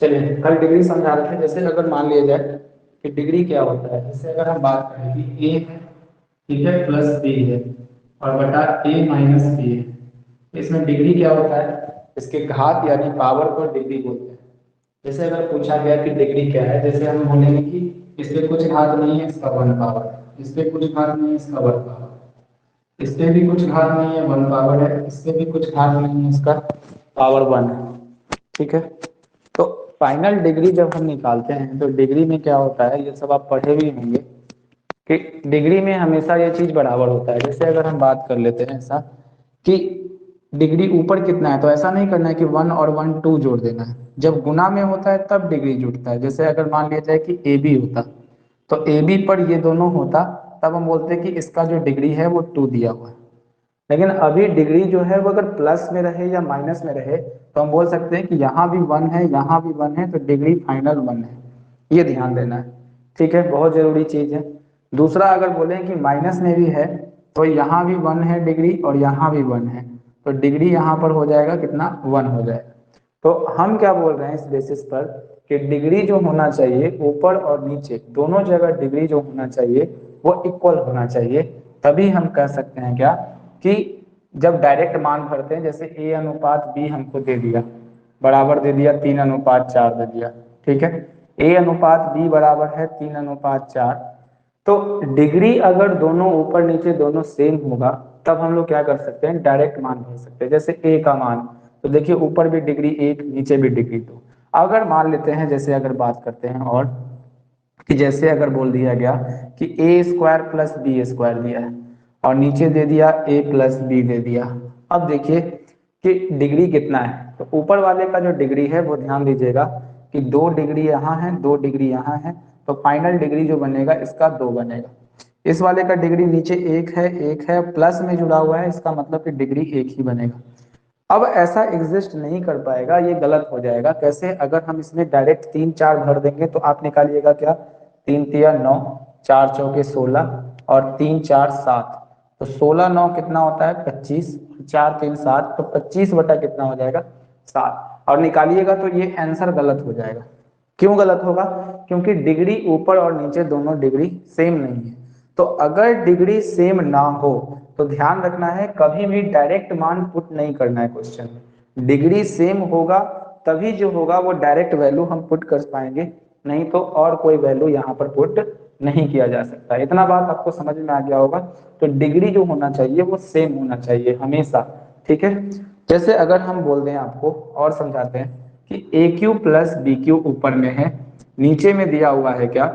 चलिए कल डिग्री समझा रहे थे। जैसे अगर मान लिया जाए कि डिग्री क्या होता है, जैसे अगर हम बात करें कि ए है, ठीक है, प्लस बी है और बटा ए माइनस बी है, तो इसमें डिग्री क्या होता है, इसके घात यानी पावर को डिग्री बोलते हैं। जैसे अगर पूछा गया कि डिग्री क्या है, जैसे हम बोलेंगे कि इस पे कुछ घात नहीं है, इसका वन पावर है, इस पे कुछ घात नहीं है, इसका वन पावर, इस पे भी कुछ घात नहीं है, वन पावर है, इस पे भी कुछ घात नहीं है, इसका पावर वन है। ठीक है, तो फाइनल डिग्री जब हम निकालते हैं तो डिग्री में क्या होता है, ये सब आप पढ़े भी होंगे कि डिग्री में हमेशा ये चीज बराबर होता है। जैसे अगर हम बात कर लेते हैं ऐसा कि डिग्री ऊपर कितना है, तो ऐसा नहीं करना है कि वन और वन टू जोड़ देना है। जब गुना में होता है तब डिग्री जुड़ता है। जैसे अगर मान लिया जाए कि ए बी होता, तो ए बी पर ये दोनों होता, तब हम बोलते हैं कि इसका जो डिग्री है वो टू दिया हुआ है। लेकिन अभी डिग्री जो है वो अगर प्लस में रहे या माइनस में रहे तो हम बोल सकते हैं कि यहाँ भी वन है, यहाँ भी वन है, तो डिग्री फाइनल वन है। ये ध्यान देना है, ठीक है, बहुत जरूरी चीज है। दूसरा अगर बोलें कि माइनस में भी है, तो यहाँ भी वन है डिग्री और यहाँ भी वन है, तो डिग्री यहाँ पर हो जाएगा कितना, वन हो जाएगा। तो हम क्या बोल रहे हैं इस बेसिस पर कि डिग्री जो होना चाहिए ऊपर और नीचे दोनों जगह डिग्री जो होना चाहिए वो इक्वल होना चाहिए। तभी हम कह सकते हैं क्या कि जब डायरेक्ट मान भरते हैं, जैसे ए अनुपात बी हमको दे दिया, बराबर दे दिया 3:4 दे दिया, ठीक है, ए अनुपात बी बराबर है 3:4, तो डिग्री अगर दोनों ऊपर नीचे दोनों सेम होगा तब हम लोग क्या कर सकते हैं, डायरेक्ट मान भर सकते हैं। जैसे ए का मान, तो देखिए ऊपर भी डिग्री एक, नीचे भी डिग्री दो। अगर मान लेते हैं, जैसे अगर बात करते हैं और कि जैसे अगर बोल दिया गया कि ए स्क्वायर प्लस बी स्क्वायर दिया है और नीचे दे दिया ए प्लस बी दे दिया। अब देखिए कि डिग्री कितना है, तो ऊपर वाले का जो डिग्री है वो ध्यान दीजिएगा कि 2 डिग्री यहाँ है, 2 डिग्री यहाँ है, तो फाइनल डिग्री जो बनेगा इसका 2 बनेगा। इस वाले का डिग्री नीचे एक है प्लस में जुड़ा हुआ है, इसका मतलब कि डिग्री एक ही बनेगा। अब ऐसा एग्जिस्ट नहीं कर पाएगा, ये गलत हो जाएगा। कैसे, अगर हम इसमें डायरेक्ट 3 4 भर देंगे तो आप निकालिएगा क्या, 3 3 9, 4 4 16 और 3 4 7, तो 16 9 कितना होता है 25, 4 3 7, तो 25 बटा कितना हो जाएगा 7, और निकालिएगा तो ये आंसर गलत हो जाएगा। क्यों गलत होगा, क्योंकि डिग्री ऊपर और नीचे दोनों डिग्री सेम नहीं है। तो अगर डिग्री सेम ना हो तो ध्यान रखना है कभी भी डायरेक्ट मान पुट नहीं करना है क्वेश्चन में। डिग्री सेम होगा तभी जो होगा वो डायरेक्ट वैल्यू हम पुट कर पाएंगे, नहीं तो और कोई वैल्यू यहाँ पर पुट नहीं किया जा सकता। इतना बात आपको समझ में आ गया होगा। तो डिग्री जो होना चाहिए वो सेम होना चाहिए हमेशा, ठीक है। जैसे अगर हम बोल दें आपको और समझाते हैं कि ए क्यू प्लस बी क्यू ऊपर में है, नीचे में दिया हुआ है क्या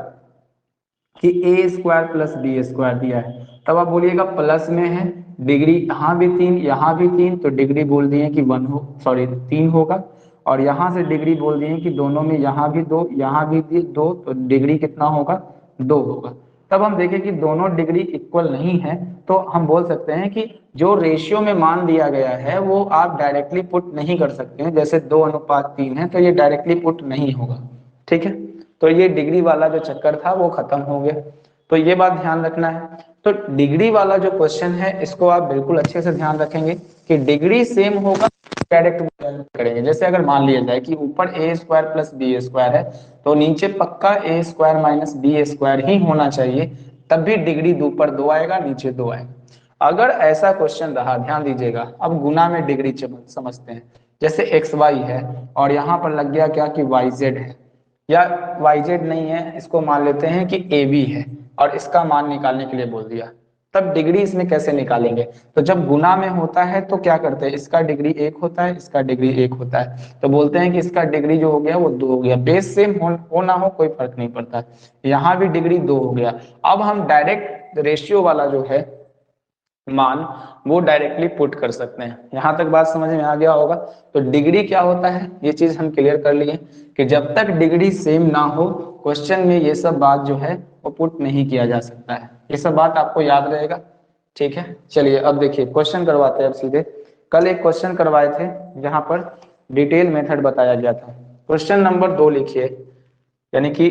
कि ए स्क्वायर प्लस बी स्क्वायर दिया है, तब आप बोलिएगा प्लस में है, डिग्री यहाँ भी 3 यहाँ भी 3, तो डिग्री बोल दिए कि 1 हो, सॉरी 3 होगा। और यहाँ से डिग्री बोल दिए कि दोनों में यहाँ भी 2 यहाँ भी 2, तो डिग्री कितना होगा 2 होगा। तब हम देखें कि दोनों डिग्री इक्वल नहीं है, तो हम बोल सकते हैं कि जो रेशियो में मान दिया गया है वो आप डायरेक्टली पुट नहीं कर सकते हैं। जैसे 2:3 है तो ये डायरेक्टली पुट नहीं होगा, ठीक है। तो ये डिग्री वाला जो चक्कर था वो खत्म हो गया, तो ये बात ध्यान रखना है। तो डिग्री वाला जो क्वेश्चन है इसको आप बिल्कुल अच्छे से ध्यान रखेंगे कि डिग्री सेम होगा, डायरेक्ट करेंगे। जैसे अगर मान लिया जाए कि ऊपर ए स्क्वायर प्लस बी स्क्वायर है, तो नीचे पक्का ए स्क्वायर माइनस बी स्क्वायर ही होना चाहिए, तब भी डिग्री दो पर 2 आएगा, नीचे 2 आएगा। अगर ऐसा क्वेश्चन रहा, ध्यान दीजिएगा, अब गुना में डिग्री समझते हैं। जैसे एक्स वाई है और यहाँ पर लग गया क्या कि वाई जेड है, या वाई जेड नहीं है, इसको मान लेते हैं कि ए बी है और इसका मान निकालने के लिए बोल दिया, तब डिग्री इसमें कैसे निकालेंगे। तो जब गुना में होता है तो क्या करते हैं, इसका डिग्री 1 होता है, इसका डिग्री 1 होता है, तो बोलते हैं कि इसका डिग्री जो हो गया वो 2 हो गया। बेस सेम हो ना हो कोई फर्क नहीं पड़ता है, यहाँ भी डिग्री 2 हो गया। अब हम डायरेक्ट रेशियो वाला जो है मान वो डायरेक्टली पुट कर सकते हैं। यहां तक बात समझ में आ गया होगा। तो डिग्री क्या होता है ये चीज हम क्लियर कर लिए कि जब तक डिग्री सेम ना हो क्वेश्चन में ये सब बात जो है वो पुट नहीं किया जा सकता है। ये सब बात आपको याद रहेगा, ठीक है। चलिए अब देखिए क्वेश्चन करवाते हैं अब सीधे। कल एक क्वेश्चन करवाए थे जहां पर डिटेल मेथड बताया गया था। क्वेश्चन नंबर 2 लिखिए, यानी कि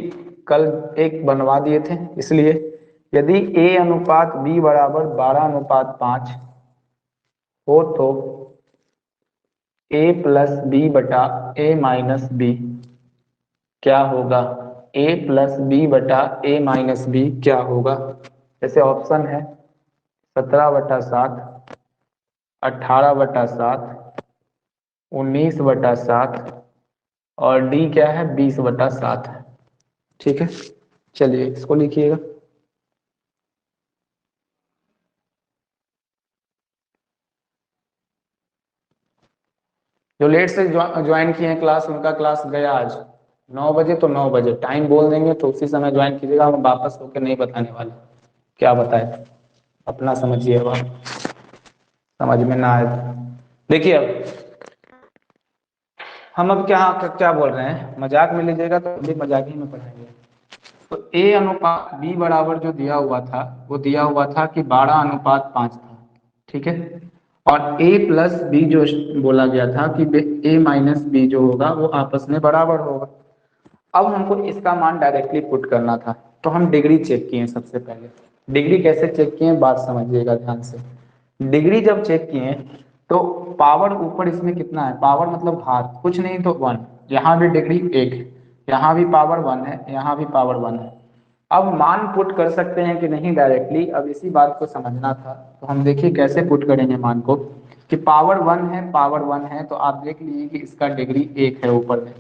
कल एक बनवा दिए थे इसलिए। यदि a अनुपात b बराबर 12:5 हो तो a प्लस बी बटा a माइनस बी क्या होगा, a प्लस बी बटा a माइनस बी क्या होगा। जैसे ऑप्शन है 17/7, 18/7, 19/7 और डी क्या है 20/7 है। ठीक है, चलिए इसको लिखिएगा। जो लेट से ज्वाइन किए हैं क्लास, उनका क्लास गया आज 9 बजे, तो 9 बजे टाइम बोल देंगे तो उसी समय ज्वाइन कीजिएगा। हम वापस होकर नहीं बताने वाले, क्या बताए अपना समझिए। अब समझ में ना आए देखिए, अब हम अब क्या क्या बोल रहे हैं, मजाक में लीजिएगा तो भी मजाक ही में पढ़ाएंगे। तो ए अनुपात बी बराबर जो दिया हुआ था, वो दिया हुआ था कि 12:5 था। ठीक है, और ए प्लस बी जो बोला गया था कि ए माइनस बी जो होगा वो आपस में बराबर होगा। अब हमको इसका मान डायरेक्टली पुट करना था, तो हम डिग्री चेक किए सबसे पहले। डिग्री कैसे चेक किए बात समझिएगा ध्यान से। डिग्री जब चेक किए तो पावर ऊपर इसमें कितना है, पावर मतलब घात, कुछ नहीं तो 1। यहाँ भी डिग्री 1 है, यहाँ भी पावर 1 है, यहाँ भी पावर 1 है। अब मान पुट कर सकते हैं कि नहीं डायरेक्टली, अब इसी बात को समझना था। तो हम देखिए कैसे पुट करेंगे मान को, कि पावर 1 है, पावर 1 है, तो आप देख लीजिए कि इसका डिग्री 1 है ऊपर में।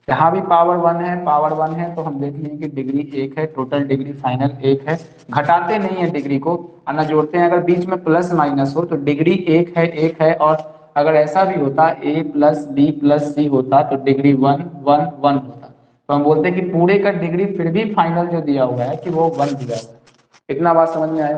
यहाँ भी पावर 1 है, पावर 1 है, तो हम देख लीजिए कि डिग्री 1 है, टोटल डिग्री फाइनल 1 है। घटाते नहीं है डिग्री को, ना जोड़ते हैं। अगर बीच में प्लस माइनस हो तो डिग्री 1 है, 1 है। और अगर ऐसा भी होता ए प्लस बी प्लस सी होता तो डिग्री 1 1 1 होता। तो हम बोलते हैं कि पूरे का डिग्री फिर भी फाइनल जो दिया हुआ है कि वो 1 दिया हुआ है। इतना बात समझ में आया।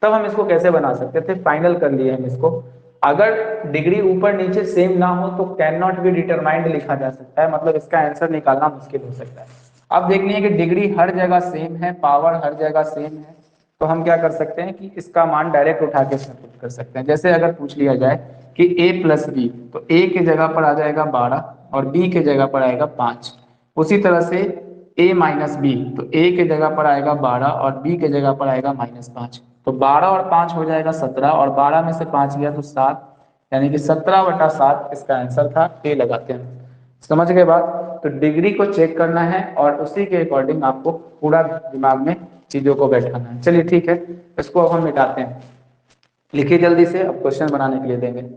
तब हम इसको कैसे बना सकते थे, फाइनल कर लिए हम इसको। अगर डिग्री ऊपर नीचे सेम ना हो तो कैन नॉट बी डिटरमाइंड लिखा जा सकता है, मतलब इसका आंसर निकालना मुश्किल हो सकता है। अब देख लीजिए कि डिग्री हर जगह सेम है, पावर हर जगह सेम है, तो हम क्या कर सकते हैं कि इसका मान डायरेक्ट उठा के पुट कर सकते हैं। जैसे अगर पूछ लिया जाए कि a प्लस बी, तो a के जगह पर आ जाएगा 12 और b के जगह पर आएगा 5। उसी तरह से a माइनस बी, तो a के जगह पर आएगा 12 और b के जगह पर आएगा -5। तो 12 और 5 हो जाएगा 17, और 12 में से 5 गया तो 7, यानी कि 17/7 इसका आंसर था। ए लगाते हैं। समझ गए बात। तो डिग्री को चेक करना है और उसी के अकॉर्डिंग आपको पूरा दिमाग में चीजों को बैठाना है। चलिए ठीक है, इसको अब हम मिटाते हैं। लिखिए जल्दी से, अब क्वेश्चन बनाने के लिए देंगे।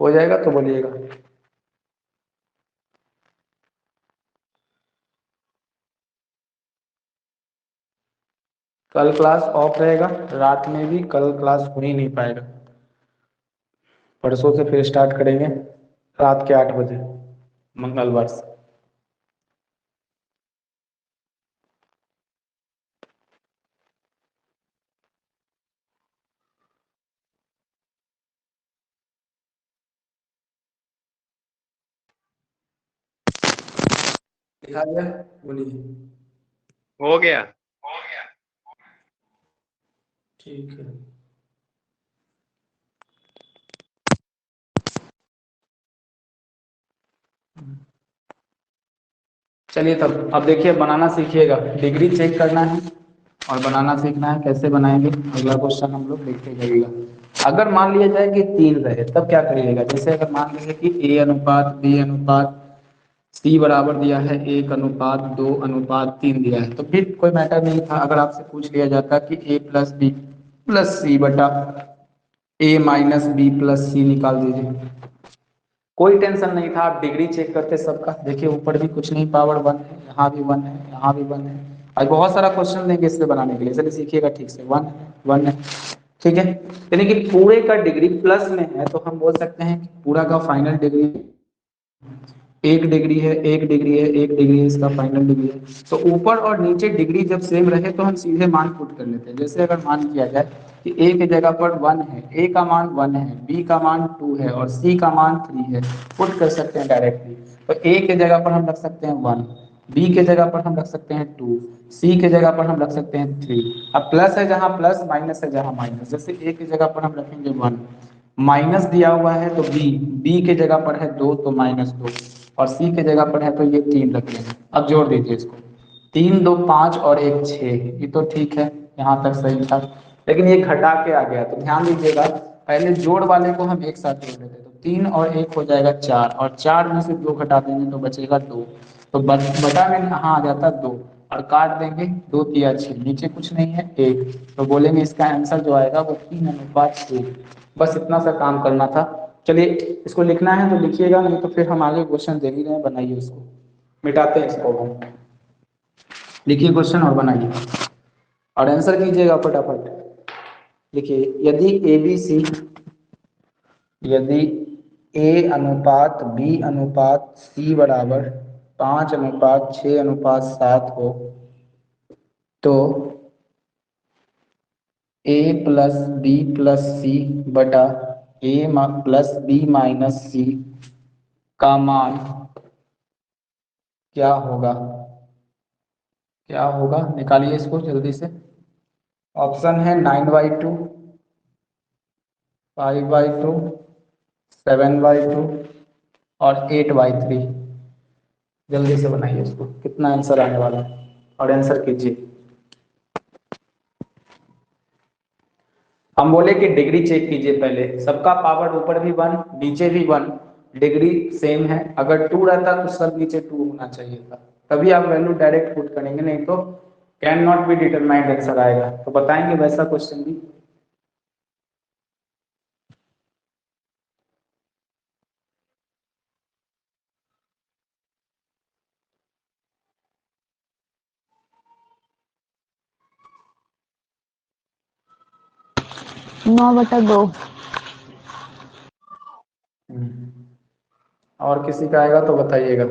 हो जाएगा तो बोलिएगा। कल क्लास ऑफ रहेगा, रात में भी कल क्लास हो ही नहीं पाएगा। परसों से फिर स्टार्ट करेंगे रात के 8 बजे, मंगलवार से। दिखा दिया, बोलिए। हो गया। ठीक है, चलिए तब अब देखिए बनाना सीखिएगा। डिग्री चेक करना है और बनाना सीखना है। कैसे बनाएंगे अगला क्वेश्चन हम लोग देखते जाइएगा। अगर मान लिया जाए कि 3 रहे तब क्या करिएगा। जैसे अगर मान लीजिए कि ए अनुपात बी अनुपात सी बराबर दिया है 1:2:3 दिया है, तो फिर कोई मैटर नहीं था। अगर आपसे पूछ लिया जाता कि ए प्लस बी प्लस सी बटा ए माइनस बी प्लस सी निकाल दीजिए, कोई टेंशन नहीं था। आप डिग्री चेक करते सबका। देखिए ऊपर भी कुछ नहीं, पावर 1 है, यहाँ भी 1 है, यहाँ भी 1 है। आज बहुत सारा क्वेश्चन देंगे इससे बनाने के लिए, चलिए सीखिएगा ठीक से। 1 है, 1 है, ठीक है। यानी कि पूरे का डिग्री प्लस में है, तो हम बोल सकते हैं कि पूरा का फाइनल डिग्री 1 डिग्री है, 1 डिग्री है, 1 डिग्री है, इसका फाइनल डिग्री है। तो ऊपर और नीचे डिग्री जब सेम रहे तो हम सीधे मान पुट कर लेते हैं। जैसे अगर मान किया जाए कि a की जगह पर 1 है, a का मान 1 है, b का मान 2 है और c का मान 3 है, पुट कर सकते हैं डायरेक्टली। तो a के जगह पर हम रख सकते हैं 1, b के जगह पर हम रख सकते हैं 2, c के जगह पर हम रख सकते हैं 3। अब प्लस है जहां प्लस, माइनस है जहां माइनस। जैसे a की जगह पर हम रखेंगे 1, माइनस दिया हुआ है तो b के जगह पर है 2 तो -2, और c के जगह पर है तो ये 3 रख लेंगे। अब जोड़ दीजिए इसको, 3 2 5 और 1 6, ये तो ठीक है, यहाँ तक सही था। लेकिन ये घटा के आ गया, तो ध्यान दीजिएगा पहले जोड़ वाले को हम एक साथ जोड़ लेते, तो 3 और 1 हो जाएगा 4, और 4 में से 2 घटा देंगे तो बचेगा 2, तो बटा में यहाँ आ जाता 2, और काट देंगे 2 तिया 6, नीचे कुछ नहीं है 1, तो बोलेंगे इसका आंसर जो आएगा वो 3:6। बस इतना सा काम करना था। चलिए इसको लिखना है तो लिखिएगा, नहीं तो फिर हम आगे क्वेश्चन दे ही रहे हैं, बनाइए उसको, मिटाते हैं इसको हम। लिखिए क्वेश्चन और बनाइए और आंसर कीजिएगा फटाफट। लिखिए, यदि ए बी सी, यदि ए अनुपात बी अनुपात सी बराबर 5:6:7 हो, तो ए प्लस बी प्लस सी बटा ए प्लस बी माइनस सी का मान क्या होगा? क्या होगा निकालिए इसको जल्दी से। ऑप्शन है 9/2, 5/2, 7/2 और 8/3। जल्दी से बनाइए इसको, कितना आंसर आने वाला है और आंसर कीजिए। हम बोले कि डिग्री चेक कीजिए पहले, सबका पावर ऊपर भी 1 नीचे भी 1, डिग्री सेम है। अगर 2 रहता तो सब नीचे 2 होना चाहिए था, तभी आप वैल्यू डायरेक्ट पुट करेंगे, नहीं तो can not be determined answer आएगा। तो बताएंगे वैसा क्वेश्चन भी। नौ बटा दो। और किसी का आएगा तो बताइएगा।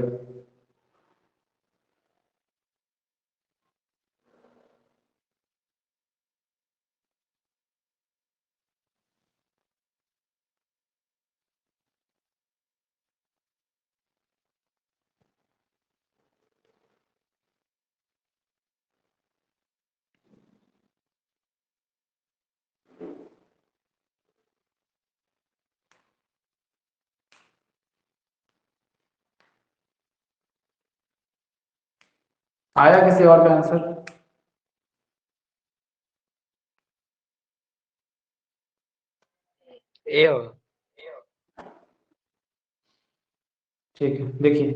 आया किसी और का आंसर? ए होगा। ठीक है, देखिए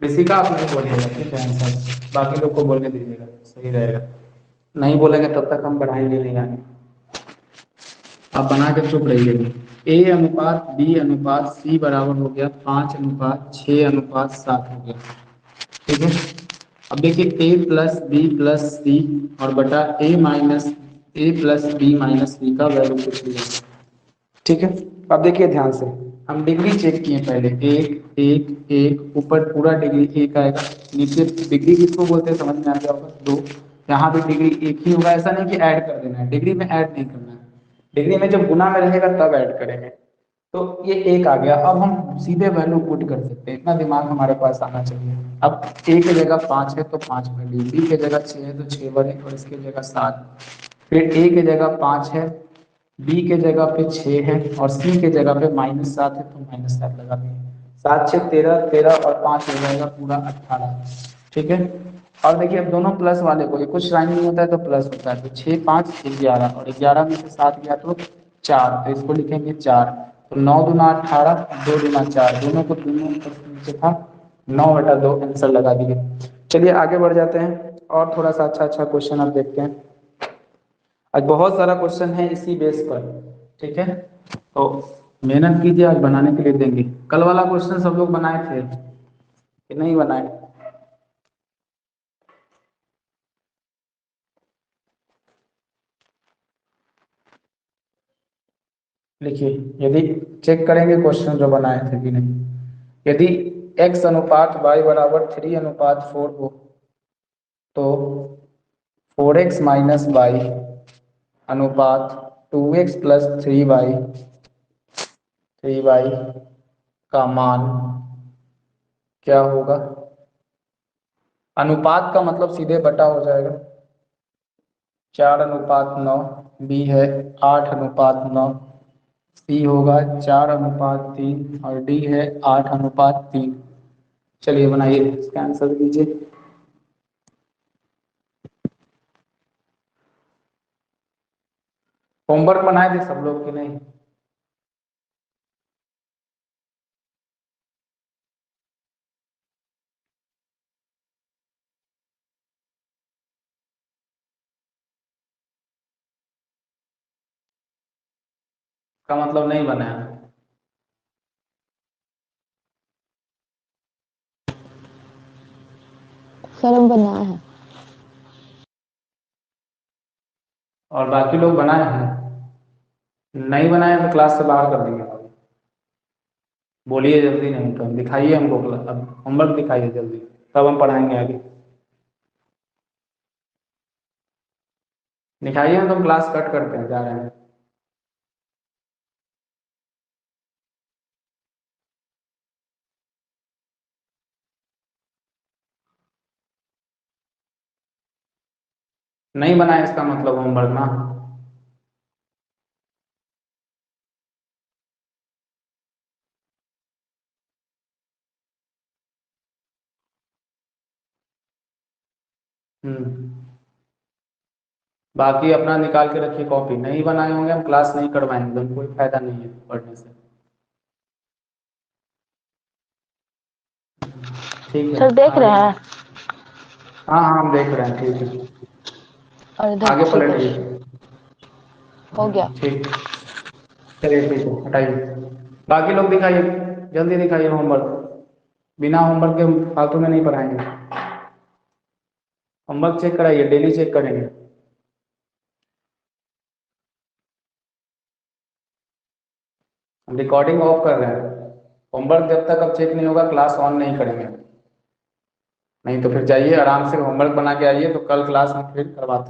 किसी का आप नहीं बोलिएगा, ठीक है आंसर, बाकी लोग को बोलने दीजिएगा, सही रहेगा। नहीं बोलेंगे तब तक हम बढ़ाएंगे नहीं आगे, आप बना के चुप रहिएगा। ए अनुपात बी अनुपात सी बराबर हो गया 5:6:7 हो गया, ठीक है। अब देखिए ए प्लस बी प्लस सी और बटा ए प्लस बी माइनस सी का वैल्यू कुछ भी है, ठीक है। अब देखिए ध्यान से, हम डिग्री चेक किए पहले, एक एक एक, ऊपर पूरा डिग्री एक आएगा, नीचे डिग्री किसको बोलते हैं समझ में आ गया होगा, 2। यहाँ भी डिग्री एक ही होगा, ऐसा नहीं कि ऐड कर देना है, डिग्री में ऐड नहीं करना है, डिग्री में जब गुना में रहेगा तब ऐड करेंगे। तो ये एक आ गया, अब हम सीधे वैल्यू पुट कर सकते हैं, इतना दिमाग हमारे पास आना चाहिए। अब ए की जगह 5 है तो 5 वैल्यू, बी की जगह 6 है तो 6 बने, और इसकी जगह 7, फिर ए की जगह 5 है, बी के जगह पे 6 है और सी के जगह पे -7 है तो -7 लगा देंगे। 7 6 13, 13 और 5 हो जाएगा पूरा 18, ठीक है। और देखिए अब दोनों प्लस वाले को, ये कुछ साइन नहीं होता है तो प्लस होता है, तो 6 5 11, और 11 में से 7 गया तो 4, तो इसको लिखेंगे 4, तो 9 दूना 18, 2 दूना 4, दोनों को दोनों नीचे था, 9/2 आंसर लगा दिए। चलिए आगे बढ़ जाते हैं और थोड़ा सा अच्छा क्वेश्चन आप देखते हैं। आज बहुत सारा क्वेश्चन है इसी बेस पर, ठीक है, तो मेहनत कीजिए, आज बनाने के लिए देंगे। कल वाला क्वेश्चन सब लोग बनाए थे कि नहीं बनाए? लिखिए, यदि चेक करेंगे क्वेश्चन जो बनाए थे कि नहीं, यदि x अनुपात y बराबर 3:4 हो, तो 4x माइनस वाई अनुपात 2x प्लस 3y का मान क्या होगा। अनुपात का मतलब सीधे बटा हो जाएगा। 4:9, बी है 8:9, सी होगा 4:3 और डी है 8:3। चलिए बनाइए, इसका आंसर दीजिए। होमवर्क बनाए थे सब लोग कि नहीं? का मतलब नहीं बनाया। सर हम बनाए हैं। और बाकी लोग बनाए हैं? नहीं बनाए तो क्लास से बाहर कर देंगे। बोलिए जल्दी, नहीं तो दिखाइए हमको अब होमवर्क दिखाइए जल्दी, तब हम पढ़ाएंगे आगे। दिखाइए, हम तो क्लास कट करते हैं, जा रहे हैं। नहीं बनाए इसका मतलब होमवर्क ना। बाकी अपना निकाल के रखिए कॉपी। नहीं बनाए होंगे हम क्लास नहीं करवाएंगे, तो कोई फायदा नहीं है पढ़ने से। ठीक है, सर देख रहे हैं। हाँ हाँ हम देख रहे हैं, ठीक है। और इधर आगे ठीक है, पलटिए। हो गया। ठीक, चलिए ठीक है, हटाइए। बाकी लोग दिखाइए, जल्दी दिखाइए होमवर्क। बिना होमवर्क के फालतू में नहीं पढ़ाएंगे। होमवर्क चेक कराइए, डेली चेक करेंगे। हम रिकॉर्डिंग ऑफ कर रहे हैं। होमवर्क जब तक अब चेक नहीं होगा क्लास ऑन नहीं करेंगे। नहीं तो फिर जाइए आराम से होमवर्क बना के आइए, तो कल क्लास में फिर करवाते हैं।